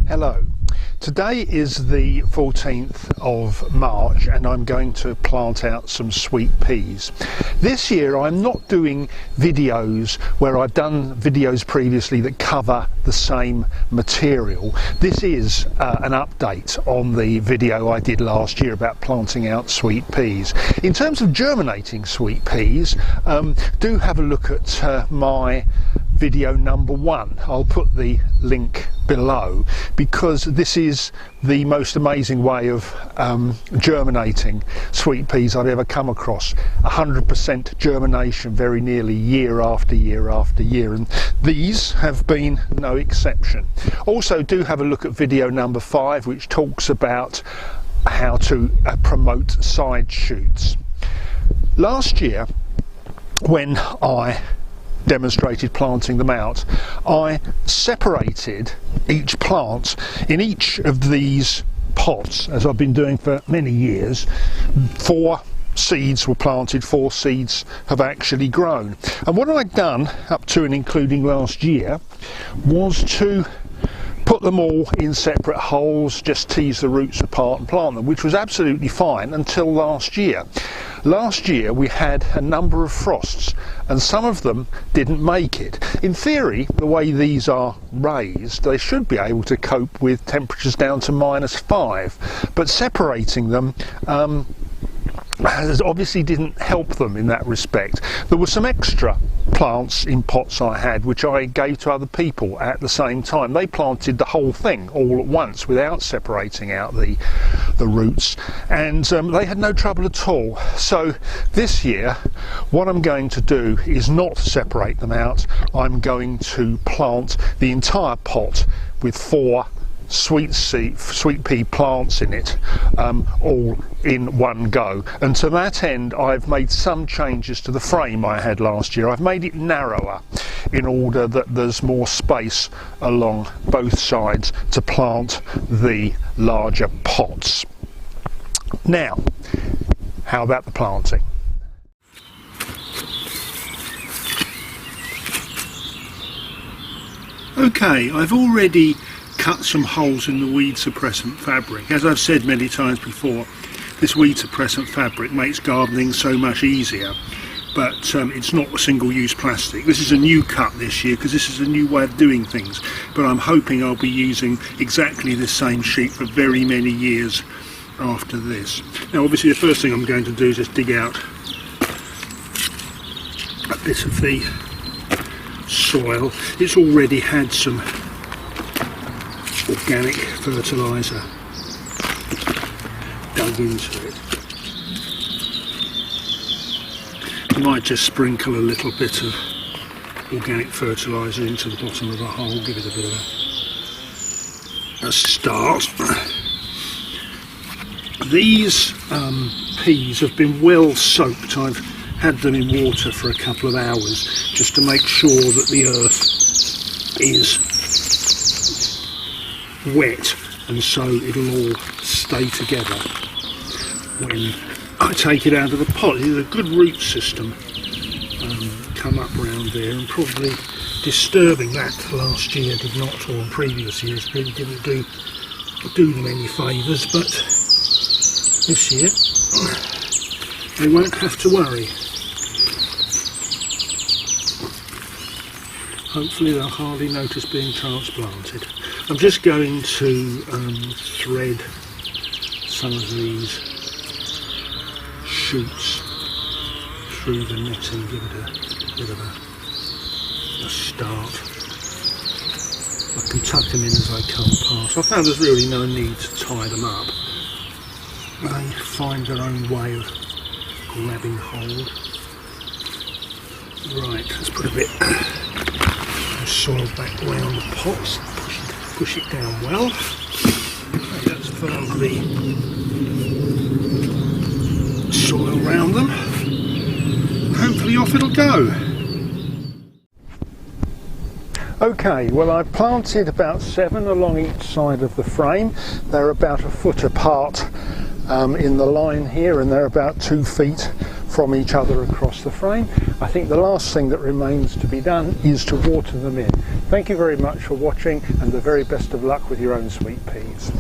Hello. Today is the 14th of March and I'm going to plant out some sweet peas. This year I'm not doing videos where I've done videos previously that cover the same material. This is an update on the video I did last year about planting out sweet peas. In terms of germinating sweet peas, do have a look at my video number 1. I'll put the link below because this is the most amazing way of germinating sweet peas I've ever come across. 100% germination very nearly year after year after year, and these have been no exception. Also do have a look at video number 5, which talks about how to promote side shoots. Last year when I demonstrated planting them out, I separated each plant in each of these pots, as I've been doing for many years. 4 seeds were planted, 4 seeds have actually grown, and what I'd done up to and including last year was to put them all in separate holes, just tease the roots apart and plant them, which was absolutely fine until last year. Last year we had a number of frosts and some of them didn't make it. In theory, the way these are raised, they should be able to cope with temperatures down to -5, but separating them obviously didn't help them in that respect. There were some extra plants in pots I had which I gave to other people at the same time. They planted the whole thing all at once without separating out the roots, and they had no trouble at all. So this year what I'm going to do is not separate them out. I'm going to plant the entire pot with 4 sweet pea plants in it, all in one go, and to that end I've made some changes to the frame I had last year. I've made it narrower in order that there's more space along both sides to plant the larger pots. Now, how about the planting? Okay, I've already cut some holes in the weed suppressant fabric. As I've said many times before, this weed suppressant fabric makes gardening so much easier, but it's not single-use plastic. This is a new cut this year because this is a new way of doing things, but I'm hoping I'll be using exactly the same sheet for very many years after this. Now obviously the first thing I'm going to do is just dig out a bit of the soil. It's already had some organic fertiliser dug into it. You might just sprinkle a little bit of organic fertiliser into the bottom of the hole, give it a bit of a start. These peas have been well soaked. I've had them in water for a couple of hours just to make sure that the earth is wet, and so it'll all stay together when I take it out of the pot. There's a good root system come up around there, and probably disturbing that last year did not, or in previous years really didn't do them any favours, but this year they won't have to worry. Hopefully they'll hardly notice being transplanted. I'm just going to thread some of these shoots through the netting, give it a bit of a start. I can tuck them in as I come past. I found there's really no need to tie them up. They find their own way of grabbing hold. Right, let's put a bit of soil back around the pots. Push it down well. That's firmed the soil around them. And hopefully off it'll go. Okay, well I've planted about 7 along each side of the frame. They're about a foot apart in the line here, and they're about 2 feet from each other across the frame. I think the last thing that remains to be done is to water them in. Thank you very much for watching, and the very best of luck with your own sweet peas.